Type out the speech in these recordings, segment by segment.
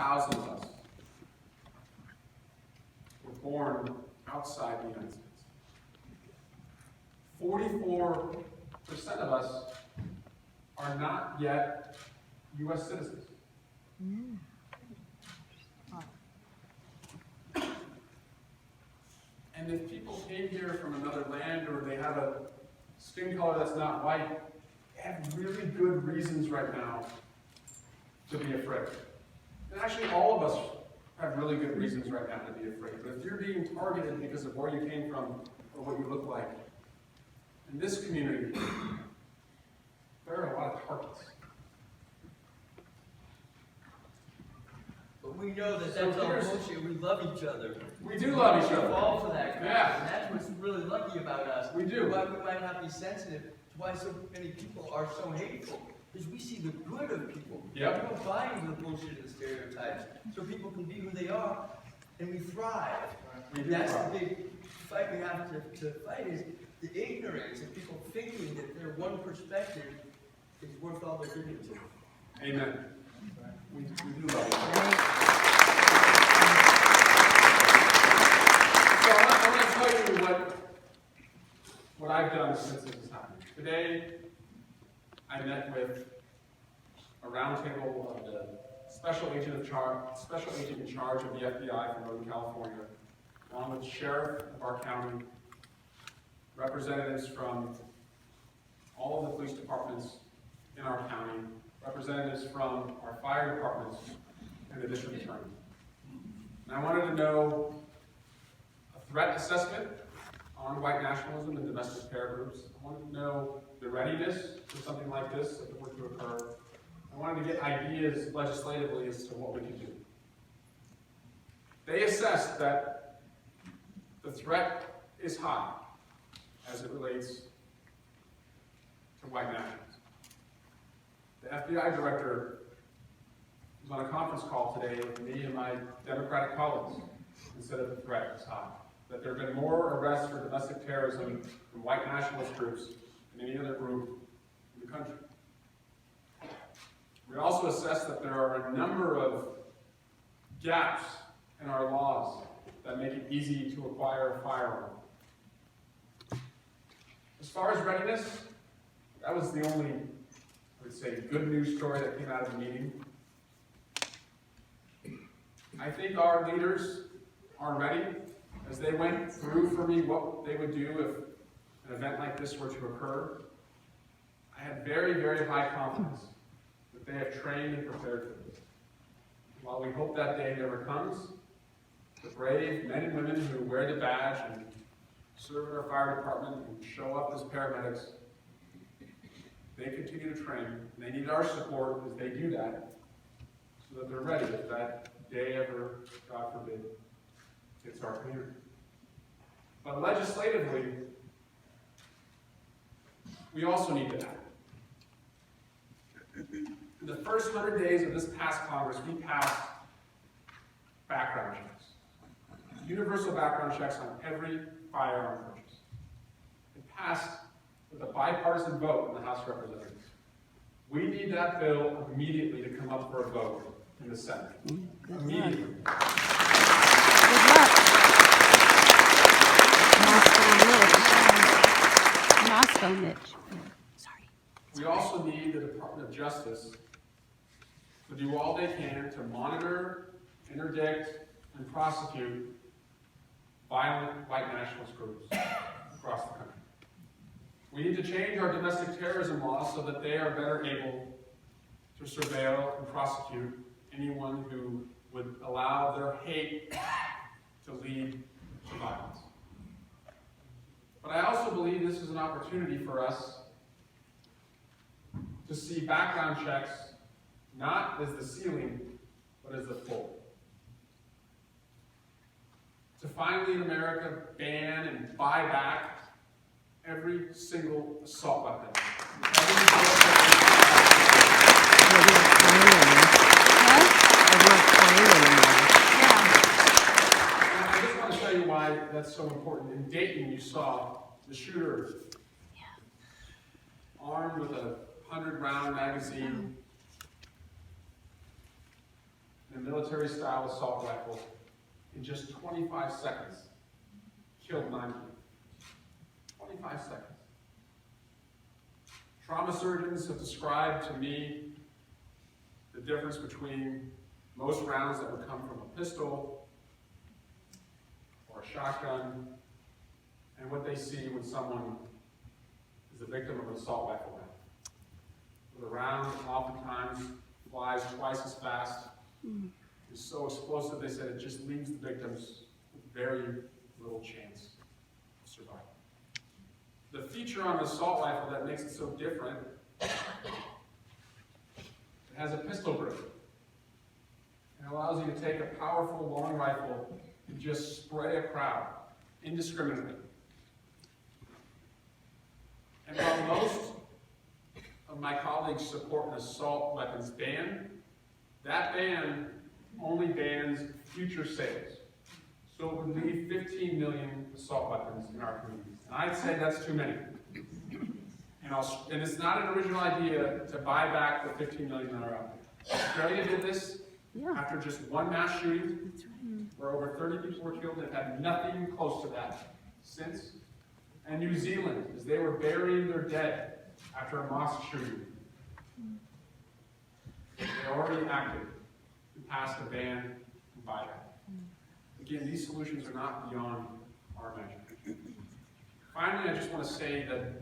100,000 of us were born outside the United States. 44% of us are not yet U.S. citizens. And if people came here from another land or they have a skin color that's not white, they have really good reasons right now to be afraid. And actually, all of us have really good reasons right now to be afraid. But if you're being targeted because of where you came from or what you look like, in this community, there are a lot of targets. But we know that that's all bullshit. We love each other. We do love each other. We fall for that crap. Yeah. And that's what's really lucky about us. We do. Why we might not be sensitive to why so many people are so hateful. Because we see the good of people. Yep. We don't buy into the bullshit and the stereotypes. So people can be who they are and we thrive. And that's the big fight we have to fight is the ignorance of people thinking that their one perspective is worth all their dignity. Amen. We do love each other. So I want to tell you what I've done since this has happened. Today, I met with a roundtable of the special agent in charge of the FBI for Northern California, along with the sheriff of our county, representatives from all of the police departments in our county, representatives from our fire departments, and the district attorney. And I wanted to know a threat assessment on white nationalism and domestic terror groups. I wanted to know the readiness for something like this if it were to occur. I wanted to get ideas legislatively as to what we could do. They assessed that the threat is high as it relates to white nationalism. The FBI director was on a conference call today with me and my Democratic colleagues and said that the threat is high. That there have been more arrests for domestic terrorism from white nationalist groups than any other group in the country. We also assessed that there are a number of gaps in our laws that make it easy to acquire a firearm. As far as readiness, that was the only, I would say, good news story that came out of the meeting. I think our leaders are ready. As they went through for me what they would do if an event like this were to occur, I had very, very high confidence that they have trained and prepared for this. While we hope that day never comes, the brave men and women who wear the badge and serve in our fire department and show up as paramedics, they continue to train. They need our support as they do that so that they're ready if that day ever, God forbid, hits our community. But legislatively, we also need to act. In the first 100 days of this past Congress, we passed background checks. Universal background checks on every firearm purchase. It passed with a bipartisan vote in the House of Representatives. We need that bill immediately to come up for a vote in the Senate. Immediately. Good luck. Moscow Mitch. Sorry. We also need the Department of Justice to do all they can to monitor, interdict, and prosecute violent white nationalist groups across the country. We need to change our domestic terrorism laws so that they are better able to surveil and prosecute anyone who would allow their hate to lead to violence. But I also believe this is an opportunity for us to see background checks not as the ceiling, but as the floor. To finally in America ban and buy back every single assault weapon. I just want to tell you why that's so important. In Dayton, you saw the shooter armed with a 100-round magazine. and a military-style assault rifle in just 25 seconds killed 9 people. 25 seconds. Trauma surgeons have described to me the difference between most rounds that would come from a pistol or a shotgun and what they see when someone is the victim of an assault rifle round. The round oftentimes flies twice as fast. It's so explosive, they said it just leaves the victims with very little chance of survival. The feature on the assault rifle that makes it so different, it has a pistol grip. It allows you to take a powerful long rifle and just spray a crowd indiscriminately. And while most of my colleagues support an assault weapons ban, that ban only bans future sales. So it would leave 15 million assault weapons in our communities. And I'd say that's too many. And it's not an original idea to buy back the 15 million that are out there. Australia did this after just one mass shooting, where over 30 people were killed. They've had nothing close to that since. And New Zealand, as they were burying their dead after a mosque shooting, they already acted and passed a ban and buyback. Again, these solutions are not beyond our imagination. Finally, I just want to say that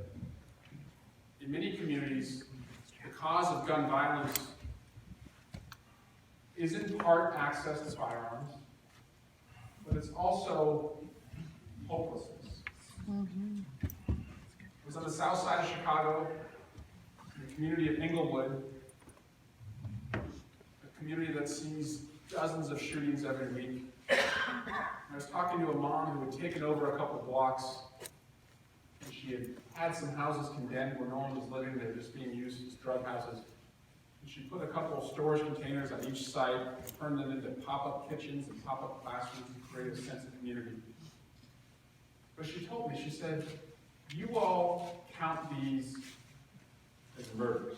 in many communities, the cause of gun violence is in part access to firearms, but it's also hopelessness. I was on the south side of Chicago, in the community of Englewood, a community that sees dozens of shootings every week. I was talking to a mom who had taken over a couple blocks, and she had some houses condemned where no one was living. They were just being used as drug houses. And she put a couple of storage containers on each site, turned them into pop-up kitchens and pop-up classrooms to create a sense of community. But she told me, she said, you all count these as murders.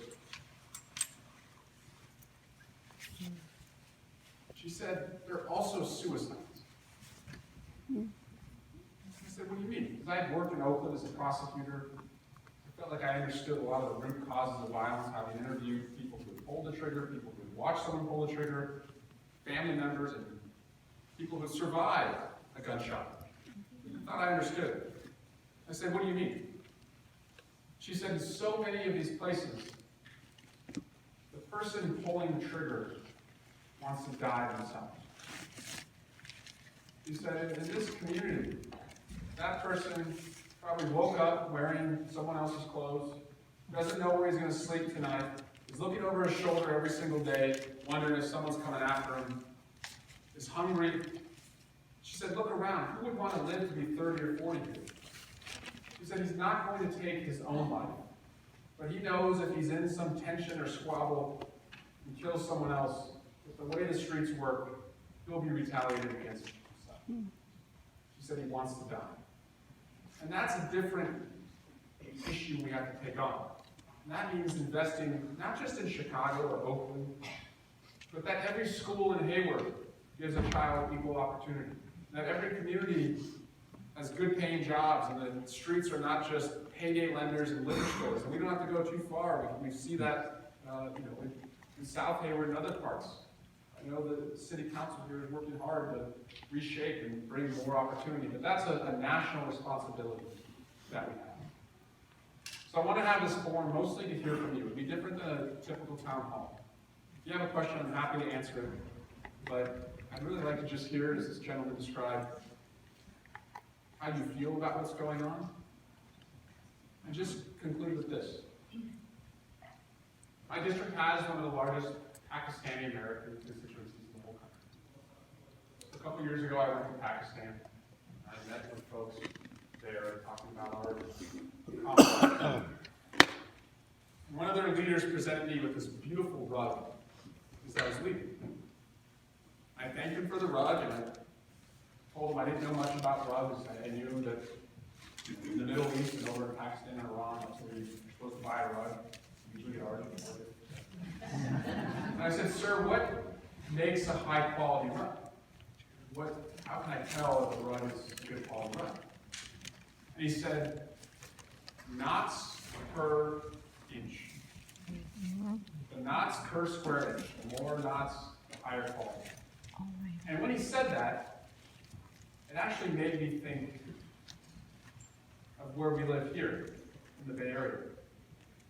She said, they're also suicides. I said, what do you mean? Because I had worked in Oakland as a prosecutor. I felt like I understood a lot of the root causes of violence, having interviewed people who had pulled the trigger, people who had watched someone pull the trigger, family members, and people who had survived a gunshot. I thought I understood. I said, what do you mean? She said, in so many of these places, the person pulling the trigger wants to die themselves. She said, in this community, that person probably woke up wearing someone else's clothes, doesn't know where he's going to sleep tonight, is looking over his shoulder every single day, wondering if someone's coming after him, is hungry. She said, look around. Who would want to live to be 30 or 40 years? She said, he's not going to take his own life, but he knows if he's in some tension or squabble and kills someone else, with the way the streets work, he'll be retaliated against himself. She said he wants to die. And that's a different issue we have to take on. And that means investing not just in Chicago or Oakland, but that every school in Hayward gives a child equal opportunity. That every community has good paying jobs and the streets are not just payday lenders and liquor stores. And we don't have to go too far. We see that in South Hayward and other parts. I know the city council here is working hard to reshape and bring more opportunity, but that's a national responsibility that we have. So I want to have this forum mostly to hear from you. It would be different than a typical town hall. If you have a question, I'm happy to answer it, but I'd really like to just hear, as this gentleman described, how you feel about what's going on, and just conclude with this. My district has one of the largest Pakistani American constituencies in the whole country. A couple years ago, I went to Pakistan. I met with folks there talking about our conflict. One of their leaders presented me with this beautiful rug as I was leaving. I thanked him for the rug, and I told him I didn't know much about rugs. I knew that in the Middle East and over in Pakistan and Iran, that's where you're supposed to buy a rug. You usually get argued for it. And I said, sir, makes a high quality run? How can I tell if a run is a good quality run? And he said, knots per inch. The knots per square inch. The more knots, the higher quality. And when he said that, it actually made me think of where we live here in the Bay Area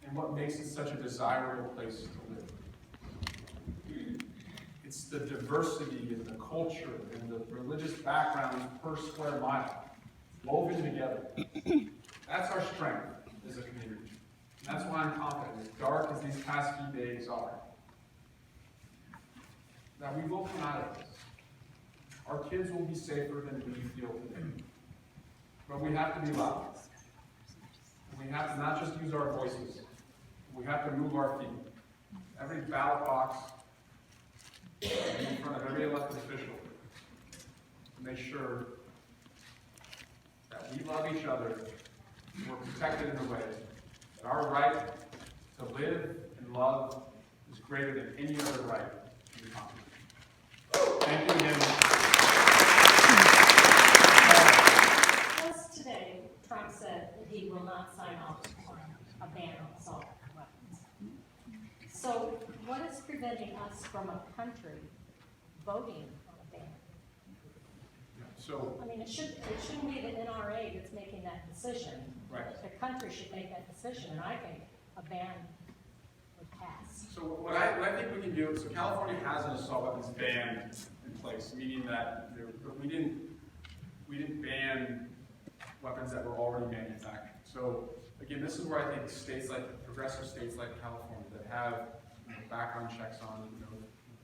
and what makes it such a desirable place to live. It's the diversity and the culture and the religious backgrounds per square mile woven together. That's our strength as a community. And that's why I'm confident, as dark as these past few days are, that we will come out of this. Our kids will be safer than we feel today. But we have to be loud. We have to not just use our voices. We have to move our feet. Every ballot box, in front of every elected official, to make sure that we love each other, and we're protected in a way that our right to live and love is greater than any other right in the continent. Thank you again. Just today, Trump said that he will not sign off on a ban on assault weapons. So what is preventing us from a country voting on a ban? So, I mean, it shouldn't be the NRA that's making that decision. right. The country should make that decision, and I think a ban would pass. So what I think we can do, so California has an assault weapons ban in place, meaning that we didn't ban weapons that were already manufactured. So again, this is where I think states like, progressive states like California that have background checks on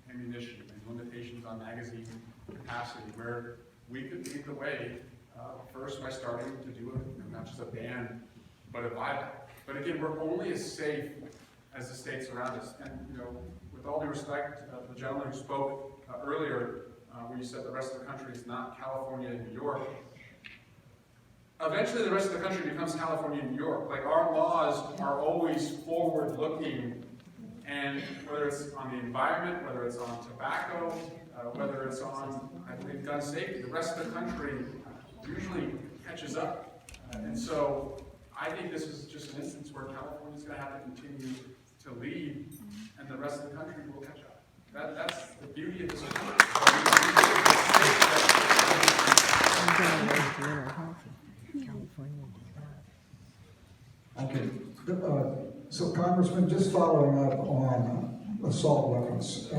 ammunition and limitations on magazine capacity, where we could lead the way first by starting to do not just a ban, but a buyback. But again, we're only as safe as the states around us. And with all due respect, the gentleman who spoke earlier, where you said the rest of the country is not California and New York. Eventually, the rest of the country becomes California and New York. Like, our laws are always forward-looking, and whether it's on the environment, whether it's on tobacco, whether it's on, I believe, gun safety, the rest of the country usually catches up. And so I think this is just an instance where California's going to have to continue to lead, and the rest of the country will catch up. That's the beauty of this country. Okay. So, Congressman, just following up on assault weapons.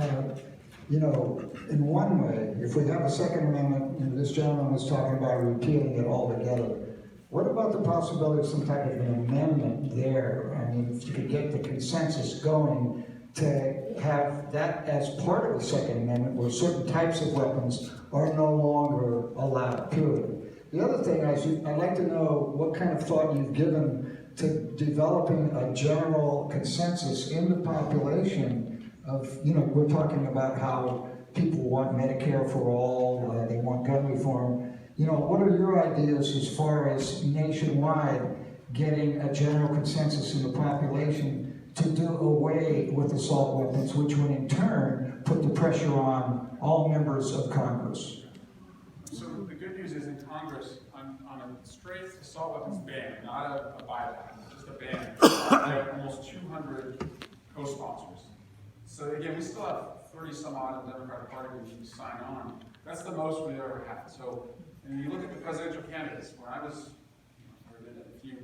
In one way, if we have a Second Amendment, this gentleman was talking about repealing it altogether. What about the possibility of some type of an amendment there? I mean, if you could get the consensus going to have that as part of the Second Amendment, where certain types of weapons are no longer allowed, period. The other thing is, I'd like to know what kind of thought you've given to developing a general consensus in the population of, we're talking about how people want Medicare for all, they want gun reform. What are your ideas as far as nationwide getting a general consensus in the population to do away with assault weapons, which would in turn put the pressure on all members of Congress? So the good news is in Congress, on a straight assault weapons ban, not a buyback, just a ban, they have almost 200 co-sponsors. So again, we still have 30 some odd in the Democratic Party who can sign on. That's the most we've ever had. So, and you look at the presidential candidates, when I was, it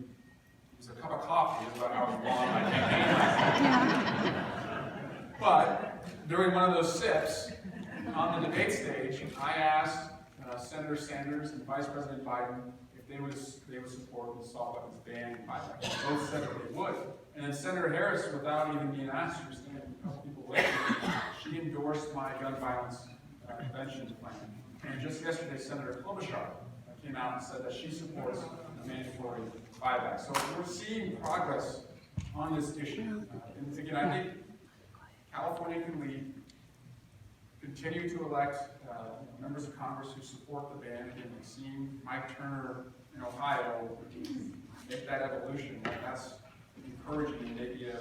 was a cup of coffee is about how long my campaign lasted. But during one of those sips, on the debate stage, I asked Senator Sanders and Vice President Biden if they would support the assault weapons ban and buyback. Both said that they would. And then Senator Harris, without even being asked, she was standing a couple people later, she endorsed my gun violence prevention plan. And just yesterday, Senator Klobuchar came out and said that she supports the mandatory buyback. So we're seeing progress on this issue. And again, I think California can lead, continue to elect members of Congress who support the ban. Again, we've seen Mike Turner in Ohio make that evolution. That's encouraging and maybe a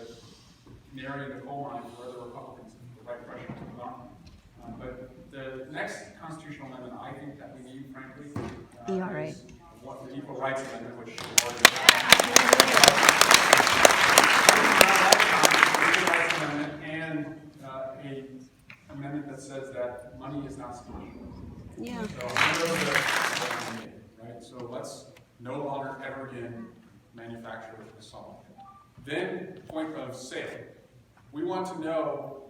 canary in the coal mine where the Republicans have the right pressure to put on. But the next constitutional amendment I think that we need, frankly, ERA. is what the Equal Rights Amendment, which is already and an amendment that says that money is not stealing. Yeah. So, right? So let's no longer ever again manufacture assault. Then, point of sale. We want to know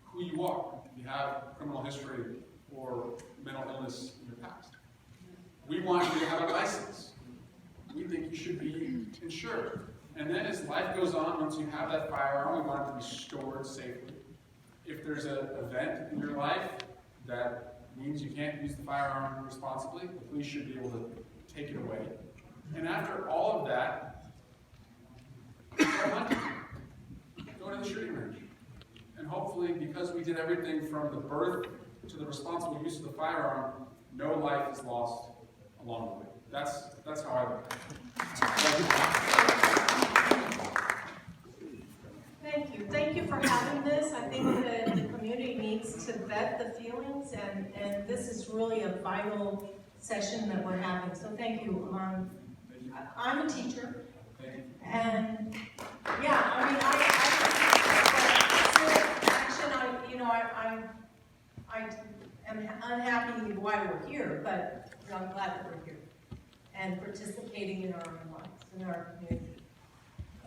who you are. If you have criminal history or mental illness in your past. We want you to have a license. We think you should be insured. And then as life goes on, once you have that firearm, we want it to be stored safely. If there's an event in your life that means you can't use the firearm responsibly, the police should be able to take it away. And after all of that, go hunting. Go to the shooting range. And hopefully, because we did everything from the birth to the responsible use of the firearm, no life is lost along the way. That's how I look at it. Thank you. Thank you for having this. I think that the community needs to vet the feelings, and this is really a vital session that we're having. So thank you. I'm a teacher, and yeah, I mean, I am unhappy why we're here, but I'm glad that we're here and participating in our own lives, in our community.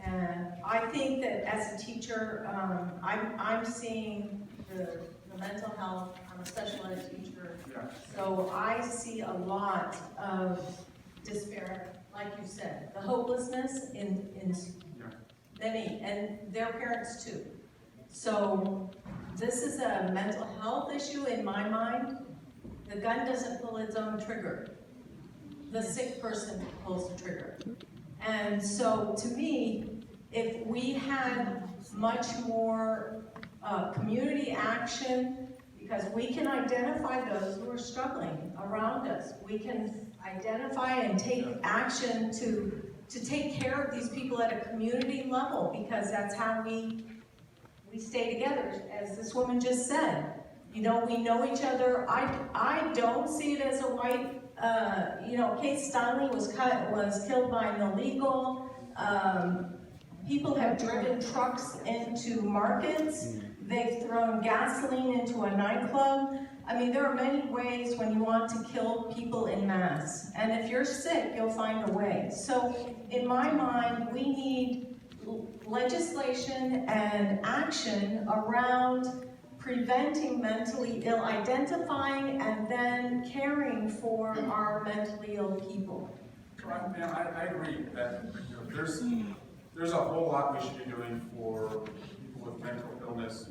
And I think that as a teacher, I'm seeing the mental health. I'm a special ed teacher, so I see a lot of despair, like you said, the hopelessness in many, and their parents too. So this is a mental health issue in my mind. The gun doesn't pull its own trigger. The sick person pulls the trigger. And so to me, if we had much more community action, because we can identify those who are struggling around us. We can identify and take action to take care of these people at a community level, because that's how we stay together, as this woman just said. You know, we know each other. I don't see it as a white, Kate Stanley was killed by an illegal. People have driven trucks into markets. They've thrown gasoline into a nightclub. I mean, there are many ways when you want to kill people in mass. And if you're sick, you'll find a way. So in my mind, we need legislation and action around preventing mentally ill, identifying and then caring for our mentally ill people. I agree that there's a whole lot we should be doing for people with mental illness,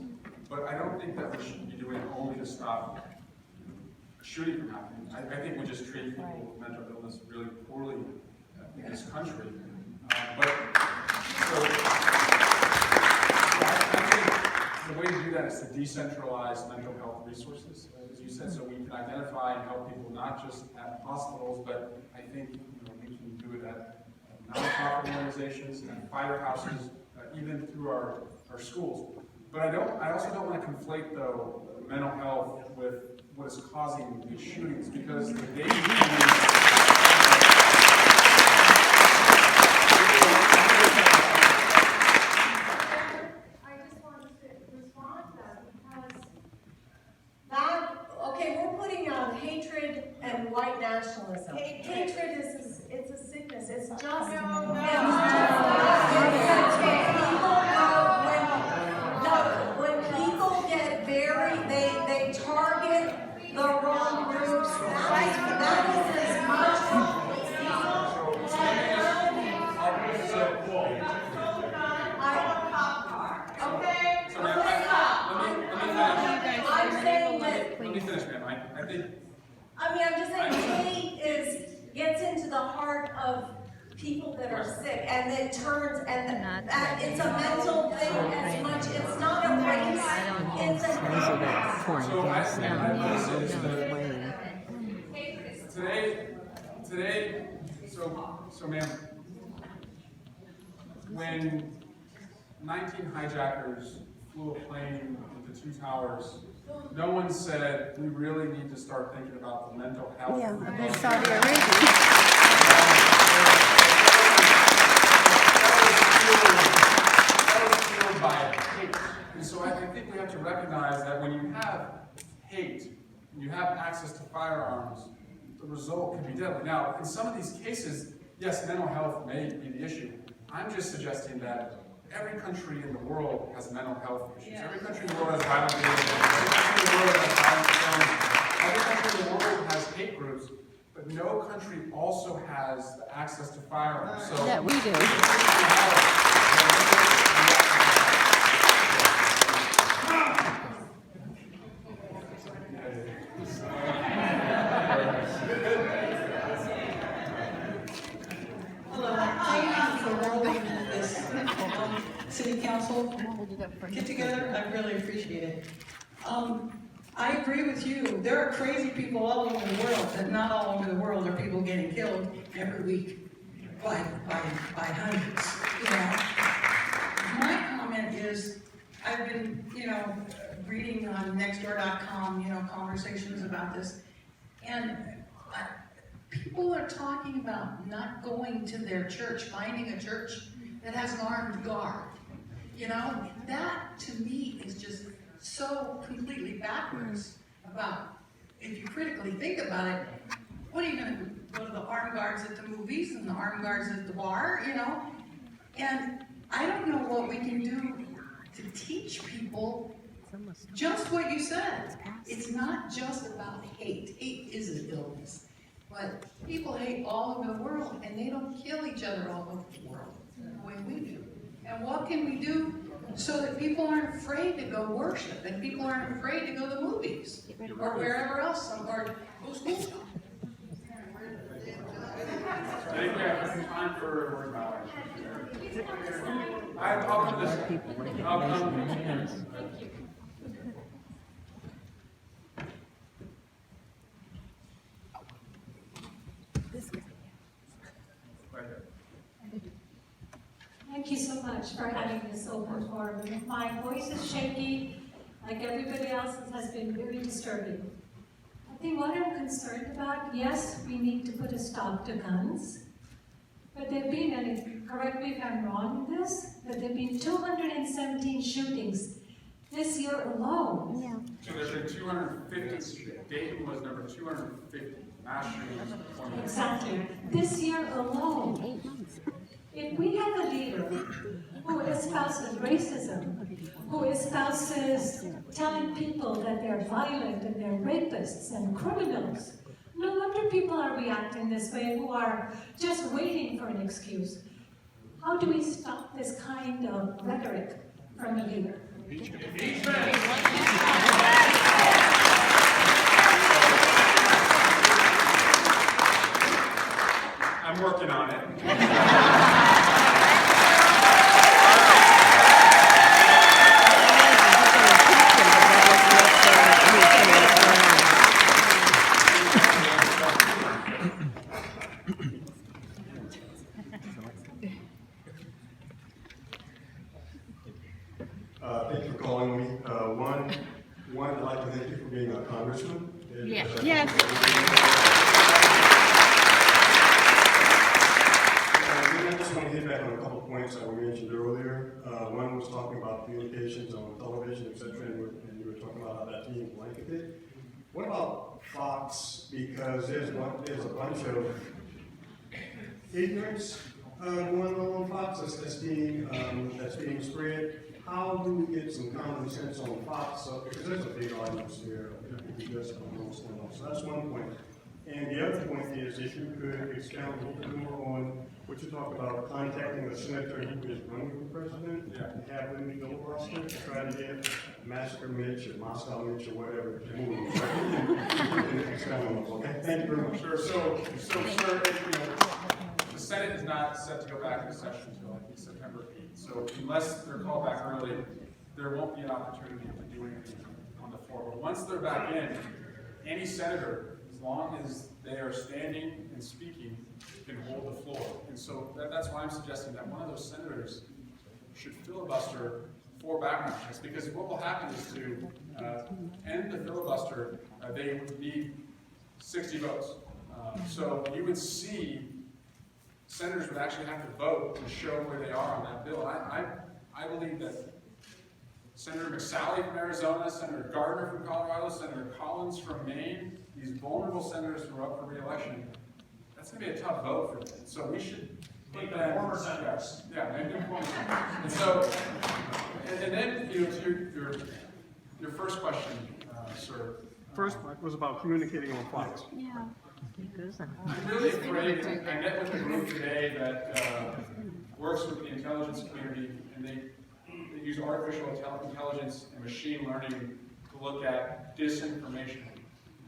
but I don't think that we should be doing only to stop shooting from happening. I think we just treat people with mental illness really poorly in this country. I think the way to do that is to decentralize mental health resources, as you said, so we can identify and help people not just at hospitals, but I think we can do it at nonprofit organizations and firehouses, even through our schools. But I also don't want to conflate, though, mental health with what is causing these shootings, because the danger white nationalism. Hatred is it's a sickness. It's just when people get very they target the wrong groups. That is as much. I'm just saying, hate gets into the heart of people that are sick, and it turns, and it's a mental thing as much. It's not a race. It's a Today, so ma'am, when 19 hijackers flew a plane into 2 towers no one said we really need to start thinking about the mental health. Yeah, of there's our Saudi people. Arabia. That was fueled by hate. And so I think we have to recognize that when you have hate, when you have access to firearms, the result can be deadly. Now, in some of these cases, yes, mental health may be the issue. I'm just suggesting that every country in the world has mental health issues. Every country in the world has violent behavior. Every country in the world has violent felons. Every country in the world has hate groups. But no country also has the access to firearms. So That we do. Hello, thank you for holding this city council get together. I really appreciate it. I agree with you. There are crazy people all over the world, but not all over the world are people getting killed every week by hundreds, you know. My comment is, I've been, reading on nextdoor.com, conversations about this, and people are talking about not going to their church, finding a church that has an armed guard. That to me is just so completely backwards about, if you critically think about it, what are you gonna do? Go to the armed guards at the movies and the armed guards at the bar, And I don't know what we can do to teach people just what you said. It's not just about hate. Hate is an illness. But people hate all over the world, and they don't kill each other all over the world the way we do. And what can we do so that people aren't afraid to go worship, and people aren't afraid to go to the movies, or wherever else, or go to school? I think we have time for a word about it. I'll come this way. I'll come. Thank you so much for having this open forum. My voice is shaky, like everybody else's has been very disturbing. I think what I'm concerned about, yes, we need to put a stop to guns, but there have been, and correct me if I'm wrong in this, but there have been 217 shootings this year alone. Yeah. So there's been 250. Dayton was number 250. Mass shootings. Exactly. This year alone. 8 months. If we have a leader who espouses racism, who espouses telling people that they're violent and they're rapists and criminals, no wonder people are reacting this way, who are just waiting for an excuse. How do we stop this kind of rhetoric from a leader? I'm working on it. Thank you for calling me. One, I'd like to thank you for being a congressman. Yes. I just want to hit back on a couple of points that were mentioned earlier. One was talking about communications on television, etc., and you were talking about how that's being blanketed. What about Fox? Because there's a bunch of ignorance going on Fox that's being spread. How do we get some common sense on Fox? Because there's a big audience here. If you just don't know what's going on. So that's one point. And the other point is, if you could expound a little bit more on what you talked about, contacting the senator who is running for president, and have them go roster to try to get Massacre Mitch or Moscow Mitch or whatever to move. You can expound on those, okay? Thank you very much. Sure. So, sir, the Senate is not set to go back into session until I think September 8th. So unless they're called back early, there won't be an opportunity to do anything on the floor. But once they're back in, any senator, as long as they are standing and speaking, can hold the floor. And so that's why I'm suggesting that one of those senators should filibuster for background checks, because what will happen is to end the filibuster, they would need 60 votes. So you would see senators would actually have to vote to show where they are on that bill. I believe that Senator McSally from Arizona, Senator Gardner from Colorado, Senator Collins from Maine, these vulnerable senators who are up for re-election, that's going to be a tough vote for them. So we should put that. Former senators. Yeah, maybe former senators. And so, and then, you know, to your first question, sir. First was about communicating on Fox. Yeah. I'm really afraid. I met with a group today that works with the intelligence community, and they use artificial intelligence and machine learning to look at disinformation.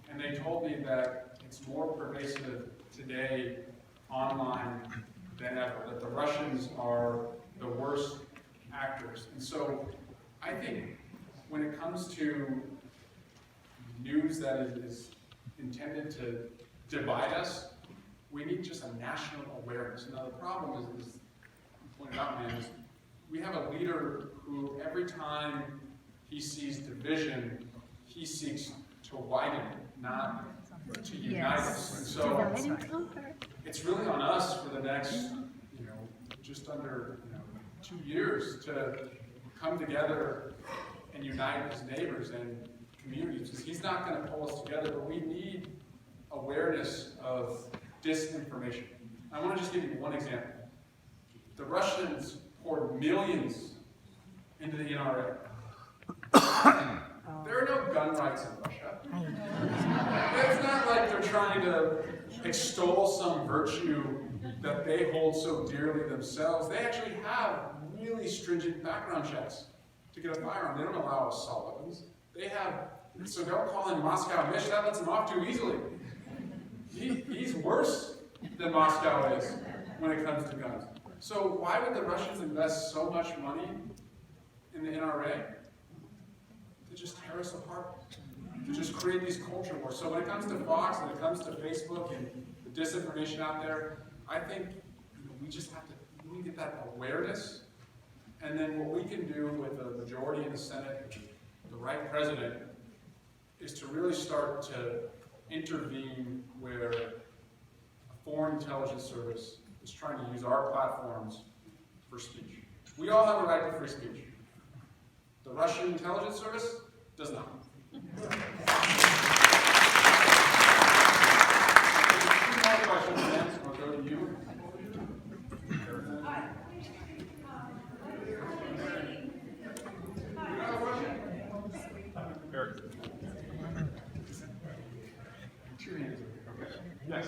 And they told me that it's more pervasive today online than ever, that the Russians are the worst actors. And so I think when it comes to news that is intended to divide us, we need just a national awareness. Now the problem is you pointed out, man, is we have a leader who every time he sees division, he seeks to widen it, not to unite us. And so it's really on us for the next, you know, just under 2 years to come together and unite as neighbors and communities. Because he's not going to pull us together, but we need awareness of disinformation. I want to just give you one example. The Russians poured millions into the NRA. There are no gun rights in Russia. It's not like they're trying to extol some virtue that they hold so dearly themselves. They actually have really stringent background checks to get a firearm. They don't allow assault weapons. They have, so don't call him Moscow Mitch, that lets him off too easily. He's worse than Moscow is when it comes to guns. So why would the Russians invest so much money in the NRA? To just tear us apart, to just create these culture wars. So when it comes to Fox, when it comes to Facebook and the disinformation out there, I think we just have to really get that awareness. And then what we can do with the majority in the Senate, the right president, is to really start to intervene where a foreign intelligence service is trying to use our platforms for speech. We all have a right to free speech. The Russian intelligence service does not. Two more questions, then. I'll go to you. Eric. Two hands. Okay. Yes.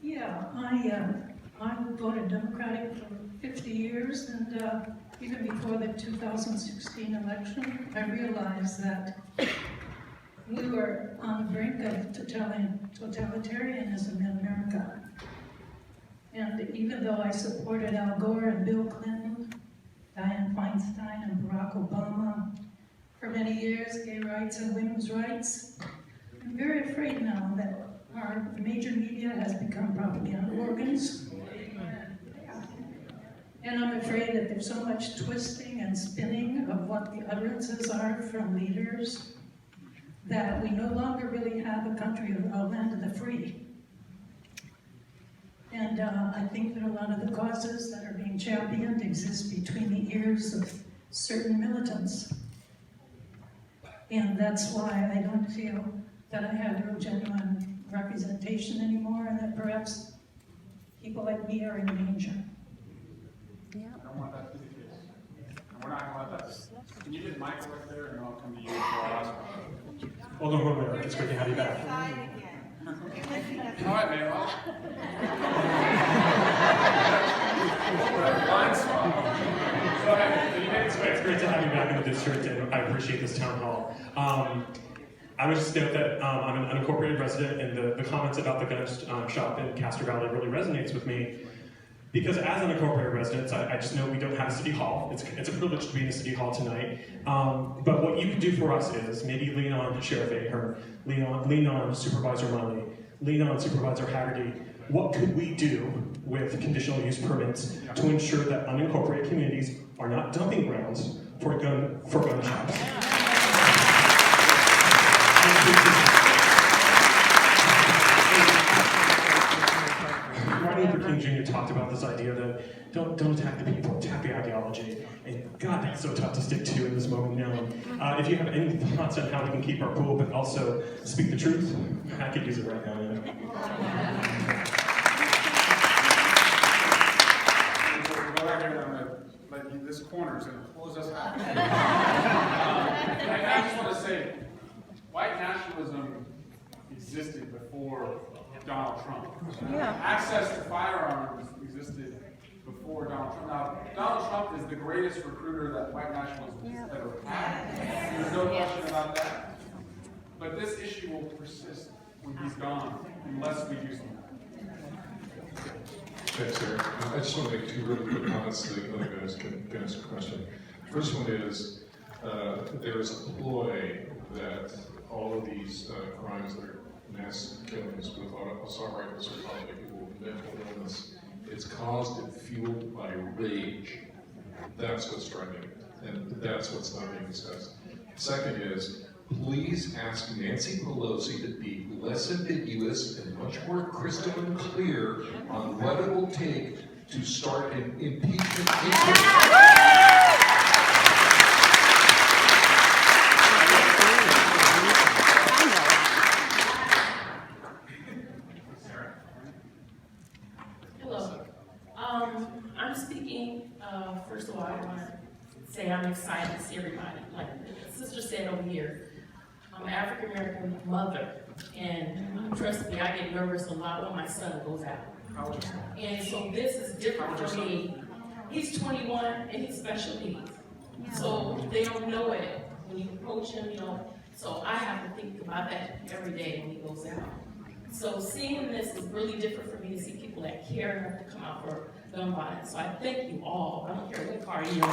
Yeah, I voted Democratic for 50 years, and even before the 2016 election, I realized that we were on the brink of totalitarianism in America. And even though I supported Al Gore and Bill Clinton, Dianne Feinstein and Barack Obama for many years, gay rights and women's rights, I'm very afraid now that our major media has become propaganda organs. And I'm afraid that there's so much twisting and spinning of what the utterances are from leaders that we no longer really have a country of a land of the free. And I think that a lot of the causes that are being championed exist between the ears of certain militants. And that's why I don't feel that I have real genuine representation anymore, and that perhaps people like me are in danger. I don't want that to be the case. And we're not going to let that. Can you get Michael right there, and I'll come to you for our last question. Well, don't worry, Eric. It's great to have you back. All right, man. Blind spot. Go ahead. It's great to have you back in the district, and I appreciate this town hall. I would just note that I'm an unincorporated resident, and the comments about the gun shop in Castro Valley really resonates with me. Because as unincorporated residents, I just know we don't have a city hall. It's a privilege to be in the city hall tonight. But what you can do for us is maybe lean on Sheriff Ahern, lean on Supervisor Munley, lean on Supervisor Haggerty. What could we do with conditional use permits to ensure that unincorporated communities are not dumping grounds for gun shops? if you have any thoughts on how we can keep our cool, but also speak the truth, I could use it right now. You know? Go right here, I'm gonna let you, this corner is gonna close us out. I just want to say, white nationalism existed before Donald Trump. Access to firearms existed before Donald Trump. Now, Donald Trump is the greatest recruiter that white nationalism has ever had. There's no question about that. But this issue will persist when he's gone, unless we do something. Thanks, Eric. I just want to make two really quick comments so the other guys can ask a question. First one is, there is a ploy that all of these crimes that are mass killings with assault rifles are caused by people with mental illness. It's caused and fueled by rage. That's what's driving it, and that's what's not being discussed. Second is, please ask Nancy Pelosi to be less ambiguous and much more crystal and clear on what it will take to start an impeachment inquiry. I'm speaking, first of all, I want to say I'm excited to see everybody. Like the sister said over here, I'm an African-American mother, and trust me, I get nervous a lot when my son goes out. And so this is different for me. He's 21 and he's special needs. So they don't know it when you approach him, you know. So I have to think about that every day when he goes out. So seeing this is really different for me to see people that care enough to come out for gun violence. So I thank you all. I don't care what party you're in.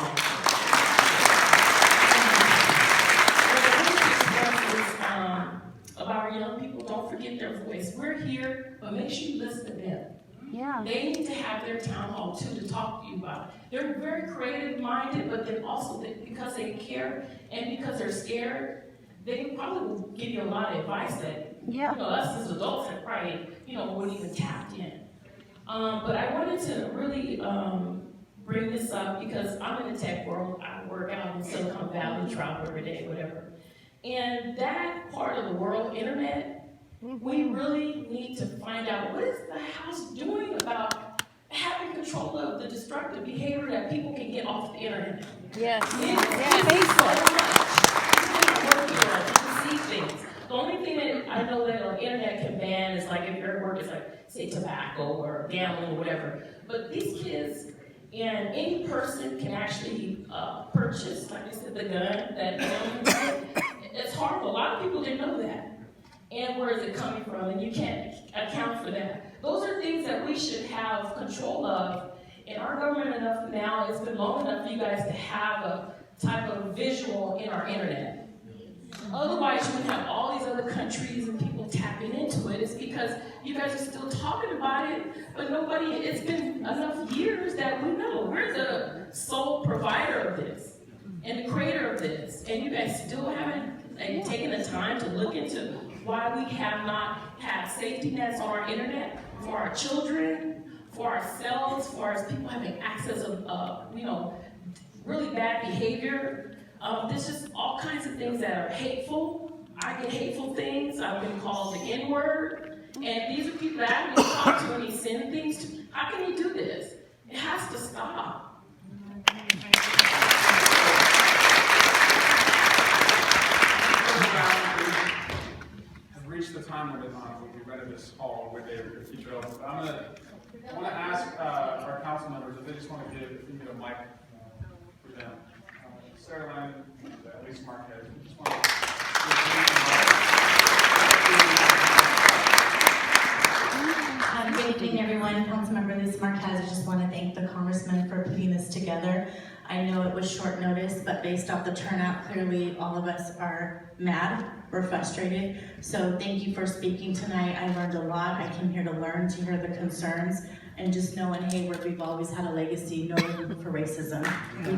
About our young people, don't forget their voice. We're here, but make sure you listen to them. Yeah. They need to have their town hall too to talk to you about. They're very creative minded, but then also because they care and because they're scared, they probably will give you a lot of advice that, you know, us as adults have probably, you know, wouldn't even tapped in. But I wanted to really bring this up because I'm in the tech world. I work out in Silicon Valley, travel every day, whatever. And that part of the world, internet, we really need to find out what is the house doing about having control of the destructive behavior that people can get off the internet. Yes. See things. The only thing that I know that the internet can ban is like if your work is like, say, tobacco or gambling or whatever. But these kids and any person can actually purchase, like I said, the gun that it's horrible. A lot of people didn't know that. And where is it coming from? And you can't account for that. Those are things that we should have control of. And our government enough now, it's been long enough for you guys to have a type of visual in our internet. Otherwise, you would have all these other countries and people tapping into it. It's because you guys are still talking about it, but nobody, it's been enough years that we know we're the sole provider of this and the creator of this. And you guys still haven't taken the time to look into why we have not had safety nets on our internet for our children, for ourselves, for our people having access of, you know, really bad behavior. There's just all kinds of things that are hateful. I get hateful things. I've been called the N-word. And these are people that I've been talking to and he's sending things to. How can he do this? It has to stop. I've reached the time limit when we rented this hall where they were teacher elements. I want to ask our council members if they just want to give a mic for them. Sarah Lynn, Elise Marquez, we just want to good evening, everyone. Councilmember Elise Marquez, I just want to thank the Congressman for putting this together. I know it was short notice, but based off the turnout, clearly all of us are mad, we're frustrated. So thank you for speaking tonight. I learned a lot. I came here to learn, to hear the concerns, and just know in Hayward, we've always had a legacy, no room for racism. We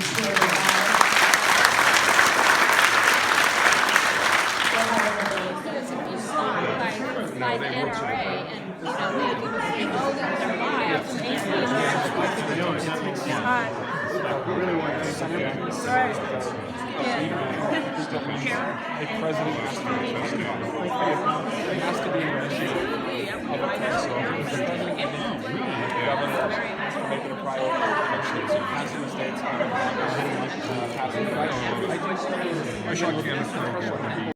Like NRA and, you know, we really want to say something. A president has to be an issue of a council. The president and governors make it a priority of their states. It has in the states. I think